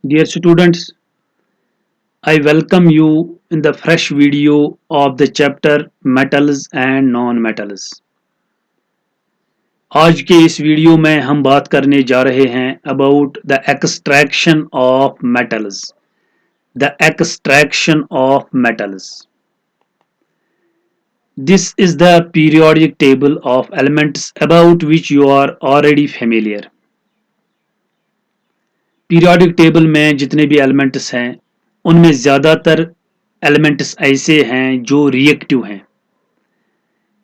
Dear students, I welcome you in the fresh video of the chapter Metals and Non-Metals. आज के इस video में हम बात करने जा रहे हैं about the extraction of metals. The extraction of metals. This is the periodic table of elements about which you are already familiar. Periodic table में जितने भी elements हैं उनमें ज़्यादातर एलिमेंट्स ऐसे हैं जो रिएक्टिव हैं।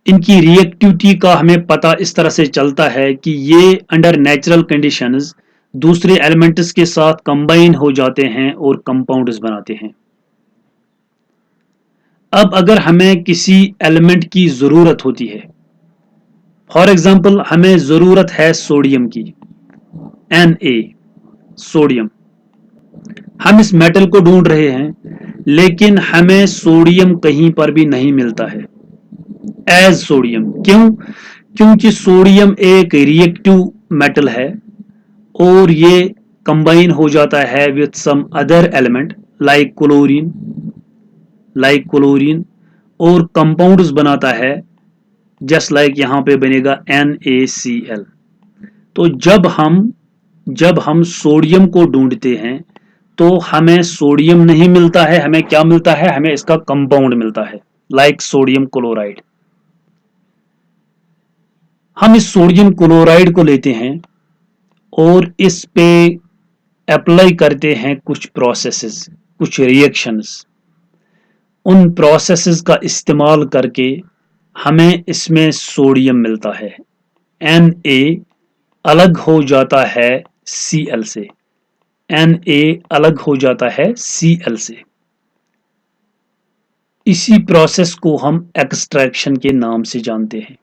इनकी रिएक्टिविटी का हमें पता इस तरह से चलता है कि ये अंडर नेचुरल कंडीशंस दूसरे एलिमेंट्स के साथ कंबाइन हो जाते हैं और कंपाउंड्स बनाते हैं। अब अगर हमें किसी एलिमेंट की ज़रूरत होती है, फॉर एग्जांपल हमें ज़रूरत है सोडियम की, Na, सोडियम। हम इस मेटल को ढूंढ रहे हैं लेकिन हमें सोडियम कहीं पर भी नहीं मिलता है एज सोडियम। क्यों? क्योंकि सोडियम एक रिएक्टिव मेटल है और ये कंबाइन हो जाता है with some other element like chlorine और कंपाउंड्स बनाता है जस्ट लाइक यहां पे बनेगा NaCl। तो जब हम सोडियम को ढूंढते हैं तो हमें सोडियम नहीं मिलता है, हमें क्या मिलता है? हमें इसका कंपाउंड मिलता है लाइक सोडियम क्लोराइड। हम इस सोडियम क्लोराइड को लेते हैं और इस पे अप्लाई करते हैं कुछ प्रोसेसेस, कुछ रिएक्शंस। उन प्रोसेसेस का इस्तेमाल करके हमें इसमें सोडियम मिलता है। Na अलग हो जाता है Cl से, Na अलग हो जाता है Cl से। इसी प्रोसेस को हम एक्सट्रैक्शन के नाम से जानते हैं।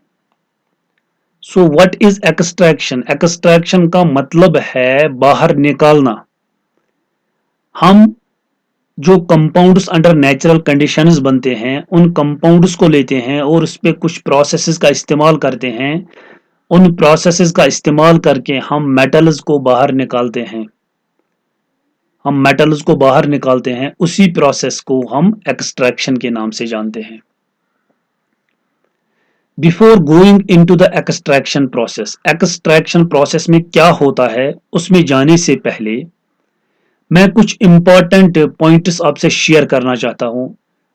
So what is extraction? Extraction का मतलब है बाहर निकालना। हम जो कंपाउंड्स अंडर नेचुरल कंडीशंस बनते हैं उन कंपाउंड्स को लेते हैं और उस पर कुछ प्रोसेसेस का इस्तेमाल करते हैं। उन प्रोसेसेस का इस्तेमाल करके हम मेटल्स को बाहर निकालते हैं। उसी प्रोसेस को हम एक्सट्रैक्शन के नाम से जानते हैं। Before going into the extraction process में क्या होता है उसमें जाने से पहले मैं कुछ इंपॉर्टेंट पॉइंट्स आपसे शेयर करना चाहता हूं।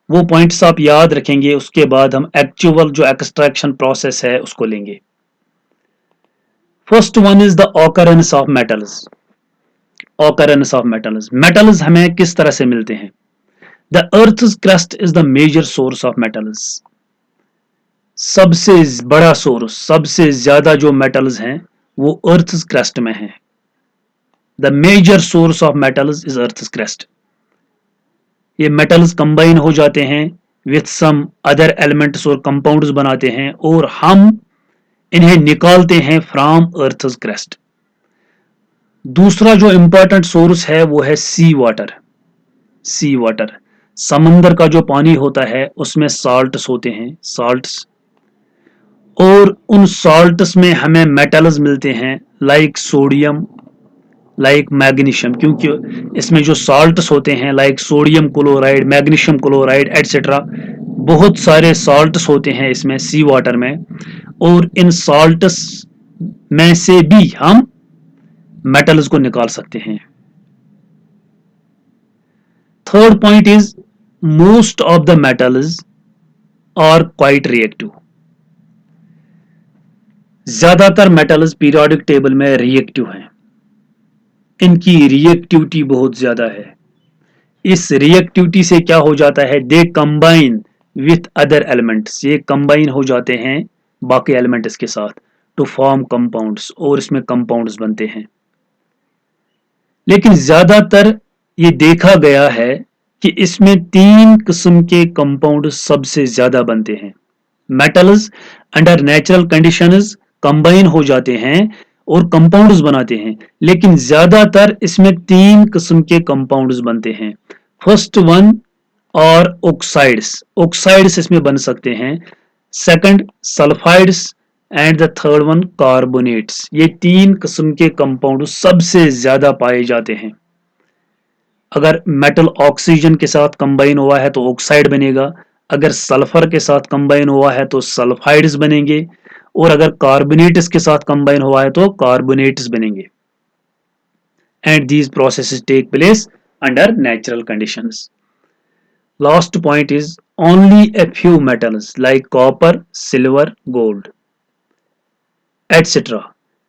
वो पॉइंट्स आप याद रखेंगे, उसके बाद हम एक्चुअल जो एक्सट्रैक्शन प्रोसेस है उसको लेंगे। First one is the occurrence of metals हमें किस तरह से मिलते हैं? The earth's crust is the major source of metals. सबसे बड़ा सोर्स, सबसे ज्यादा जो मेटल्स हैं वो अर्थ's क्रस्ट में है। The major source of metals is earth's crust. ये मेटल्स कंबाइन हो जाते हैं विथ सम अदर एलिमेंट्स और कंपाउंड्स बनाते हैं और हम इन्हें निकालते हैं फ्रॉम अर्थ's क्रस्ट। दूसरा जो इंपॉर्टेंट सोर्स है वो है सी वाटर। समंदर का जो पानी होता है उसमें साल्ट्स होते हैं, और उन साल्ट्स में हमें मेटल्स मिलते हैं लाइक सोडियम, लाइक मैग्नीशियम। क्योंकि इसमें जो साल्ट्स होते हैं like sodium chloride, magnesium chloride etcetera, बहुत सारे साल्ट्स होते हैं इसमें सी वाटर में, और इन साल्ट्स में से भी हम मेटल्स को निकाल सकते हैं। Third point is most of the metals are quite reactive. ज्यादातर मेटल्स पीरियोडिक टेबल में रिएक्टिव हैं। इनकी रिएक्टिविटी बहुत ज्यादा है। इस रिएक्टिविटी से क्या हो जाता है? They combine with other elements. ये कंबाइन हो जाते हैं बाकी एलिमेंट्स के साथ टू फॉर्म कंपाउंड्स, और इसमें कंपाउंड्स बनते हैं। लेकिन ज्यादातर ये देखा गया है कि इसमें 3 किस्म के कंपाउंड सबसे ज्यादा बनते हैं। Metals under natural conditions combine हो जाते हैं और कंपाउंड्स बनाते हैं, लेकिन ज्यादातर इसमें 3 किस्म के कंपाउंड्स बनते हैं। फर्स्ट वन और ऑक्साइड्स इसमें बन सकते हैं। Second sulphides and the third one carbonates. ये 3 किस्म के कंपाउंड सबसे ज्यादा पाए जाते हैं। अगर मेटल ऑक्सीजन के साथ कंबाइन हुआ है तो ऑक्साइड बनेगा, अगर सल्फर के साथ कंबाइन हुआ है तो सल्फाइड्स बनेंगे, और अगर कार्बोनेट्स के साथ कंबाइन हुआ है तो कार्बोनेट्स बनेंगे. And these processes take place under natural conditions. Last point is only a few metals like copper, silver, gold, etc.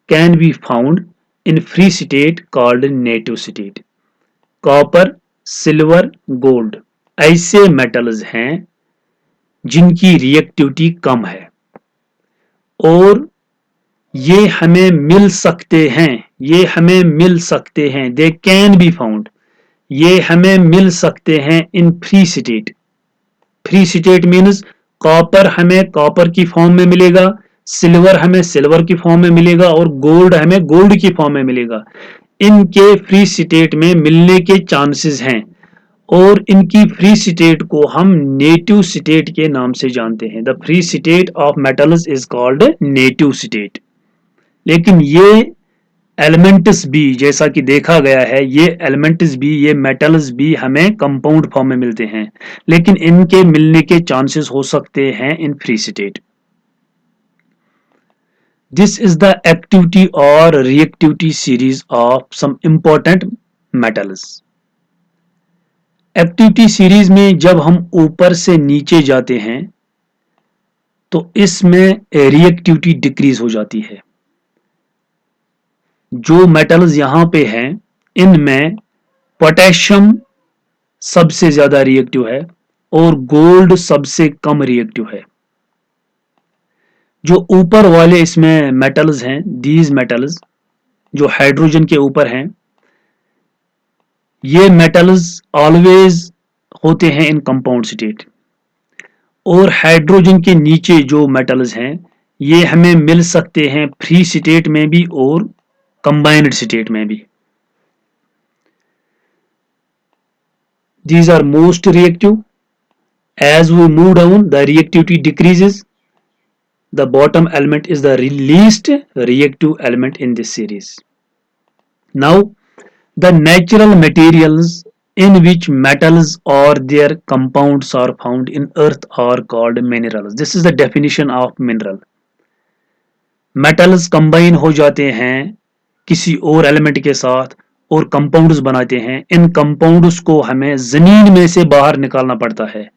can be found in free state called native state. Copper, silver, gold ऐसे metals हैं जिनकी reactivity कम है और ये हमें मिल सकते हैं, ये हमें मिल सकते हैं, दे कैन बी फाउंड, ये हमें मिल सकते हैं in free state. Free state means copper हमें कॉपर की फॉर्म में मिलेगा, सिल्वर हमें सिल्वर की फॉर्म में मिलेगा और गोल्ड हमें गोल्ड की फॉर्म में मिलेगा. इनके फ्री स्टेट में मिलने के चांसेस हैं और इनकी फ्री स्टेट को हम नेटिव स्टेट के नाम से जानते हैं. The free state of metals is called native state. लेकिन ये एलिमेंट्स भी, जैसा कि देखा गया है, ये एलिमेंट्स भी, ये मेटल्स भी हमें कंपाउंड फॉर्म में मिलते हैं, लेकिन इनके मिलने के चांसेस हो सकते हैं in free state. This is the activity or reactivity series of some important metals. Activity series में जब हम ऊपर से नीचे जाते हैं तो इसमें रिएक्टिविटी डिक्रीज हो जाती है. जो मेटल्स यहां पे हैं इनमें पोटेशियम सबसे ज्यादा रिएक्टिव है और गोल्ड सबसे कम रिएक्टिव है. जो ऊपर वाले इसमें मेटल्स हैं, दीज मेटल्स जो हाइड्रोजन के ऊपर हैं, ये मेटल्स ऑलवेज होते हैं इन कंपाउंड स्टेट, और हाइड्रोजन के नीचे जो मेटल्स हैं ये हमें मिल सकते हैं फ्री स्टेट में भी और कंबाइंड स्टेट में भी. These are most reactive. As we move down, the reactivity decreases. The bottom element is the least reactive element in this series. Now, the natural materials in which metals or their compounds are found in earth are called minerals. This is the definition of mineral. Metals combine हो जाते हैं किसी और element के साथ और compounds बनाते हैं. इन कंपाउंड्स को हमें जमीन में से बाहर निकालना पड़ता है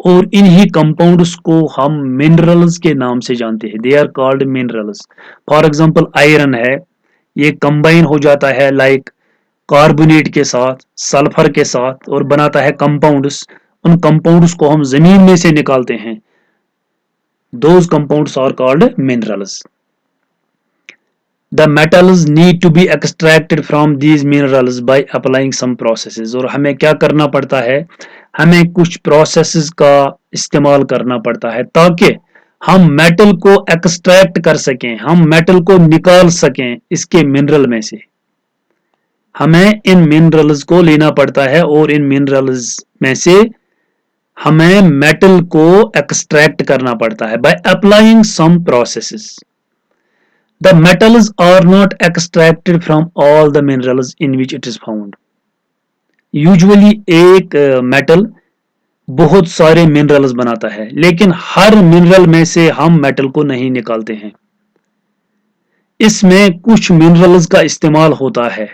और इन्हीं कंपाउंड्स को हम मिनरल्स के नाम से जानते हैं. They are called minerals. For example iron है, ये कंबाइन हो जाता है लाइक कार्बोनेट के साथ, सल्फर के साथ और बनाता है कंपाउंड्स. उन कंपाउंड्स को हम जमीन में से निकालते हैं. Those compounds are called minerals. The metals need to be extracted from these minerals by applying some processes. और हमें क्या करना पड़ता है, हमें कुछ प्रोसेसेस का इस्तेमाल करना पड़ता है ताकि हम मेटल को एक्सट्रैक्ट कर सकें, हम मेटल को निकाल सकें इसके मिनरल में से. हमें इन मिनरल्स को लेना पड़ता है और इन मिनरल्स में से हमें मेटल को एक्सट्रैक्ट करना पड़ता है by applying some processes. The metals are not extracted from all the minerals in which it is found. Usually एक मेटल बहुत सारे मिनरल्स बनाता है, लेकिन हर मिनरल में से हम मेटल को नहीं निकालते हैं. इसमें कुछ मिनरल्स का इस्तेमाल होता है.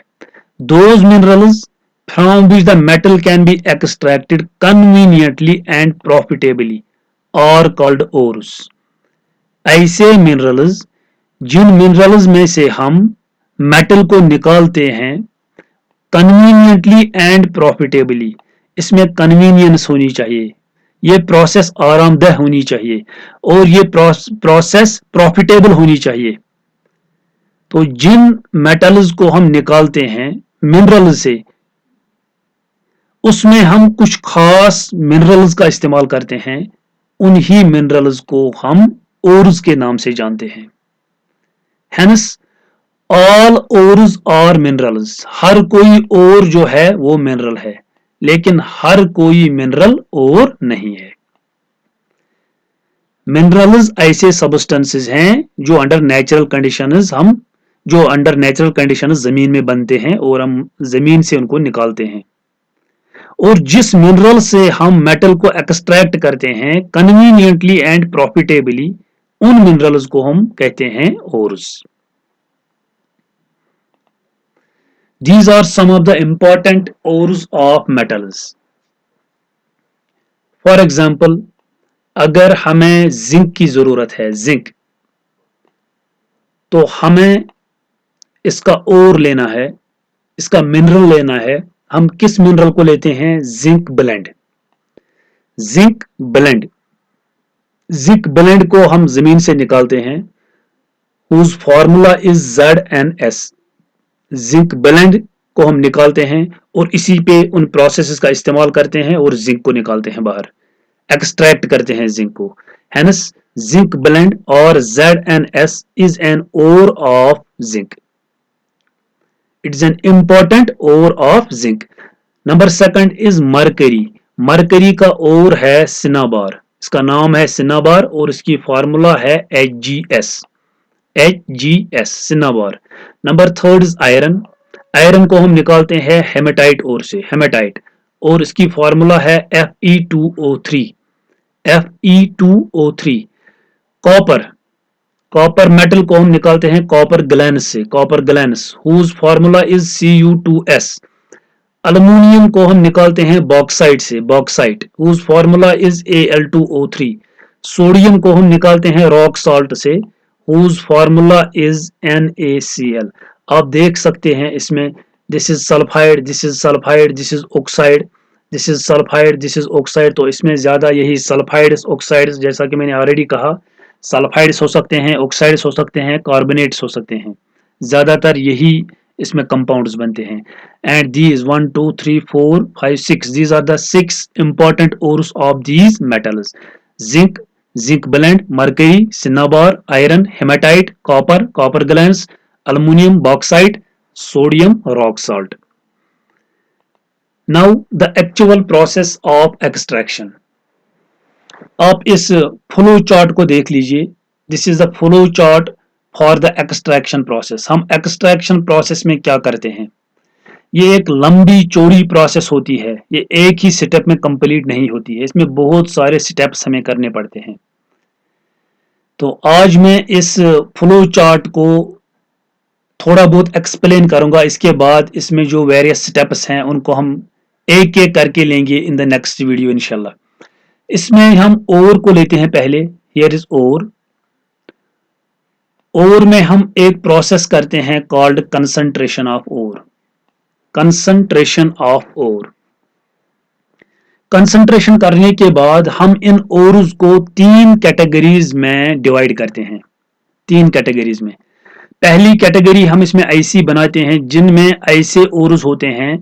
Those minerals from which the metal can be extracted conveniently and profitably are called ores. ऐसे मिनरल्स, जिन मिनरल्स में से हम मेटल को निकालते हैं कन्वीनियंटली एंड प्रॉफिटेबली, इसमें कन्वीनियंस होनी चाहिए, ये प्रोसेस आरामदेह होनी चाहिए और ये प्रोसेस प्रॉफिटेबल होनी चाहिए. तो जिन मेटल्स को हम निकालते हैं मिनरल से, उसमें हम कुछ खास मिनरल्स का इस्तेमाल करते हैं. उन्हीं मिनरल्स को हम ओर्स के नाम से जानते हैं. Hence, all ores are minerals. हर कोई ओर जो है वो मिनरल है, लेकिन हर कोई मिनरल ओर नहीं है. मिनरल्स ऐसे सब्सटेंसेस हैं जो अंडर नेचुरल कंडीशंस जमीन में बनते हैं और हम जमीन से उनको निकालते हैं. और जिस मिनरल से हम मेटल को एक्सट्रैक्ट करते हैं कन्वीनियंटली एंड प्रॉफिटेबली, उन मिनरल्स को हम कहते हैं ores. These are some of the important ores of metals. For example, अगर हमें जिंक की जरूरत है, जिंक, तो हमें इसका ओर लेना है, इसका मिनरल लेना है। हम किस मिनरल को लेते हैं? Zinc blende. Zinc blende, zinc blende को हम जमीन से निकालते हैं, whose formula is ZnS। Zinc blende को हम निकालते हैं और इसी पे उन प्रोसेसेस का इस्तेमाल करते हैं और जिंक को निकालते हैं बाहर, एक्सट्रैक्ट करते हैं जिंक को। हेंस जिंक ब्लेंड और ZnS is an ore of zinc. It is an important ore of zinc. Number second is mercury. Mercury का ओर है सिनाबार, इसका नाम है सिनाबार और इसकी फार्मूला है HgS, HgS cinnabar. Number third is iron. Iron को हम निकालते हैं हेमेटाइट ओर से, हेमेटाइट, और इसकी फार्मूला है Fe2O3, Fe2O3। Copper, copper metal को हम निकालते हैं कॉपर ग्लैंस से, copper glance, whose formula is Cu2S। Aluminium को हम निकालते हैं बॉक्साइट से, bauxite, whose formula is Al2O3। Sodium को हम निकालते हैं रॉक सॉल्ट से, हुज फार्मूला इज NaCl। आप देख सकते हैं इसमें this is sulphide, this is sulphide, this is oxide, this is sulphide, this is oxide. तो इसमें ज्यादा यही सल्फाइड्स ऑक्साइड्स, जैसा कि मैंने ऑलरेडी कहा, सल्फाइड्स हो सकते हैं, ऑक्साइड्स हो सकते हैं, कार्बोनेट्स हो सकते हैं, ज्यादातर यही इसमें कंपाउंड्स बनते हैं। And these 1 2 3 4 5 6, these are the 6 important ores of these metals: zinc, zinc blende, mercury, cinnabar, iron, haematite, copper, copper glance, aluminium, bauxite, sodium, rock salt. Now the actual process of extraction. आप इस flow chart को देख लीजिए, this is the flow chart for the extraction process. हम extraction process में क्या करते हैं? ये एक लंबी चौड़ी प्रोसेस होती है, ये एक ही स्टेप में कंप्लीट नहीं होती है, इसमें बहुत सारे स्टेप्स हमें करने पड़ते हैं। तो आज मैं इस फ्लो चार्ट को थोड़ा बहुत एक्सप्लेन करूंगा, इसके बाद इसमें जो वेरियस स्टेप्स हैं उनको हम एक एक करके लेंगे इन द नेक्स्ट वीडियो इंशाल्लाह। इसमें हम ओर को लेते हैं पहले, हियर इज ओर। ओर में हम एक प्रोसेस करते हैं called concentration of ore, concentration of ore. Concentration करने के बाद हम इन ओर्स को 3 कैटेगरीज में डिवाइड करते हैं, 3 कैटेगरीज में। पहली कैटेगरी हम इसमें ऐसी बनाते हैं जिनमें ऐसे ओर्स होते हैं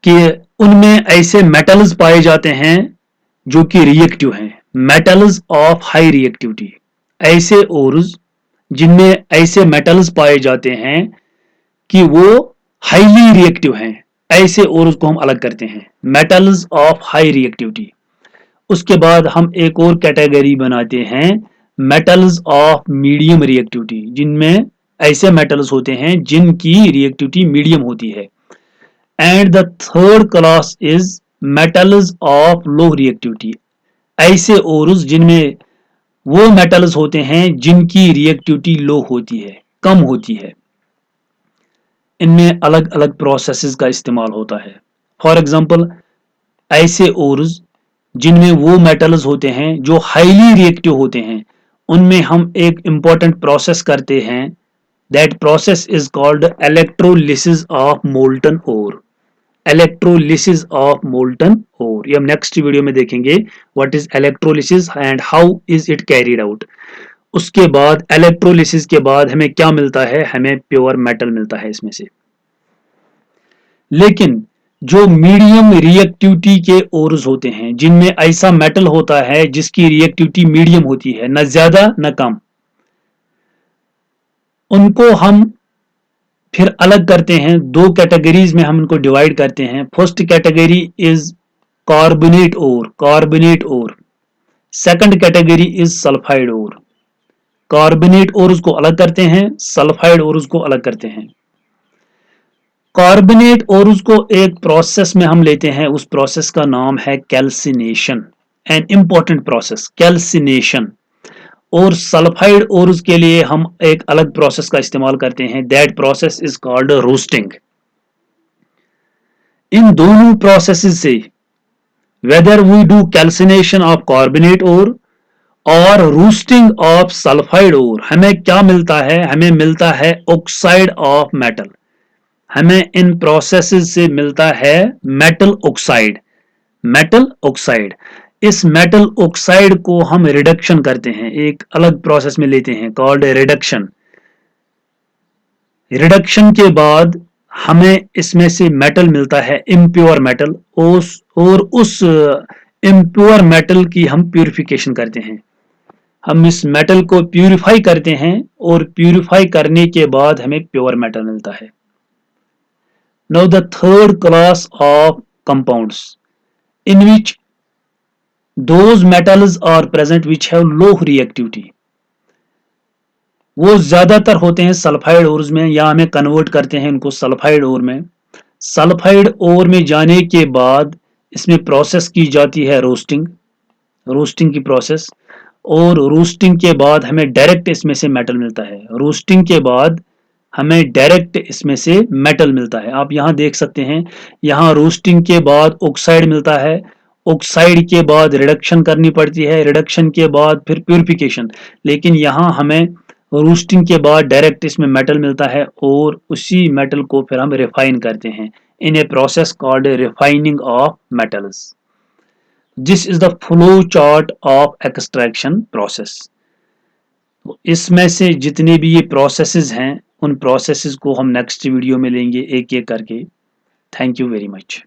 कि उनमें ऐसे मेटल्स पाए जाते हैं जो कि रिएक्टिव हैं, मेटल्स ऑफ हाई रिएक्टिविटी। ऐसे ओर्स जिनमें ऐसे मेटल्स पाए जाते हैं कि वो हाईली रिएक्टिव हैं, ऐसे ओर्स को हम अलग करते हैं, मेटल्स ऑफ हाई रिएक्टिविटी। उसके बाद हम एक और कैटेगरी बनाते हैं मेटल्स ऑफ मीडियम रिएक्टिविटी, जिनमें ऐसे मेटल्स होते हैं जिनकी रिएक्टिविटी मीडियम होती है। And the third class is metals of low reactivity, ऐसे ओर्स जिनमें वो मेटल्स होते हैं जिनकी रिएक्टिविटी लो होती है, कम होती है। इनमें अलग अलग प्रोसेसेस का इस्तेमाल होता है। फॉर एग्जांपल, ऐसे ओर्स जिनमें वो मेटल्स होते हैं जो हाईली रिएक्टिव होते हैं, उनमें हम एक इंपॉर्टेंट प्रोसेस करते हैं, that process is called electrolysis of molten ore, electrolysis of molten ore. ये हम नेक्स्ट वीडियो में देखेंगे what is electrolysis and how is it carried out. उसके बाद इलेक्ट्रोलिसिस के बाद हमें क्या मिलता है? हमें प्योर मेटल मिलता है इसमें से। लेकिन जो मीडियम रिएक्टिविटी के ओर्स होते हैं, जिनमें ऐसा मेटल होता है जिसकी रिएक्टिविटी मीडियम होती है, न ज्यादा न कम, उनको हम फिर अलग करते हैं, 2 कैटेगरीज में हम इनको डिवाइड करते हैं। First category is carbonate ore, carbonate ore. Second category is sulphide ore. Carbonate ore उसको अलग करते हैं, सल्फाइड ओर उसको अलग करते हैं। कार्बोनेट और उसको एक प्रोसेस में हम लेते हैं, उस प्रोसेस का नाम है calcination, an important process calcination. और सल्फाइड और उसके लिए हम एक अलग प्रोसेस का इस्तेमाल करते हैं, that process is called roasting. इन दोनों प्रोसेसेस से whether we do calcination of carbonate ore और roasting of sulfide ore, हमें क्या मिलता है? हमें मिलता है ऑक्साइड ऑफ मेटल। हमें इन प्रोसेसेस से मिलता है मेटल ऑक्साइड। मेटल ऑक्साइड, इस मेटल ऑक्साइड को हम रिडक्शन करते हैं, एक अलग प्रोसेस में लेते हैं कॉल्ड रिडक्शन। रिडक्शन के बाद हमें इसमें से मेटल मिलता है इम्प्योर मेटल, और उस इम्प्योर मेटल की हम प्यूरिफिकेशन करते हैं। हम इस मेटल को प्यूरिफाई करते हैं और प्यूरिफाई करने के बाद हमें प्योर मेटल मिलता है। Now the third class of compounds in which those metals are present which have low reactivity, वो ज्यादातर होते हैं सल्फाइड ओर्स में, या हमें कन्वर्ट करते हैं इनको सल्फाइड ओर में। सल्फाइड ओर में जाने के बाद इसमें प्रोसेस की जाती है रोस्टिंग, रोस्टिंग की प्रोसेस, और रोस्टिंग के बाद हमें डायरेक्ट इसमें से मेटल मिलता है। रोस्टिंग के बाद हमें डायरेक्ट इसमें से मेटल मिलता है। आप यहाँ देख सकते हैं, यहाँ रोस्टिंग के बाद ऑक्साइड मिलता है, ऑक्साइड के बाद रिडक्शन करनी पड़ती है, रिडक्शन के बाद फिर प्यूरिफिकेशन, लेकिन यहाँ हमें रोस्टिंग के बाद डायरेक्ट इसमें मेटल मिलता है और उसी मेटल को फिर हम रिफाइन करते हैं in a process called refining of metals. This is the flow chart of extraction process. इसमें से जितने भी ये प्रोसेसेस हैं, उन प्रोसेसेस को हम नेक्स्ट वीडियो में लेंगे एक एक करके। Thank you very much.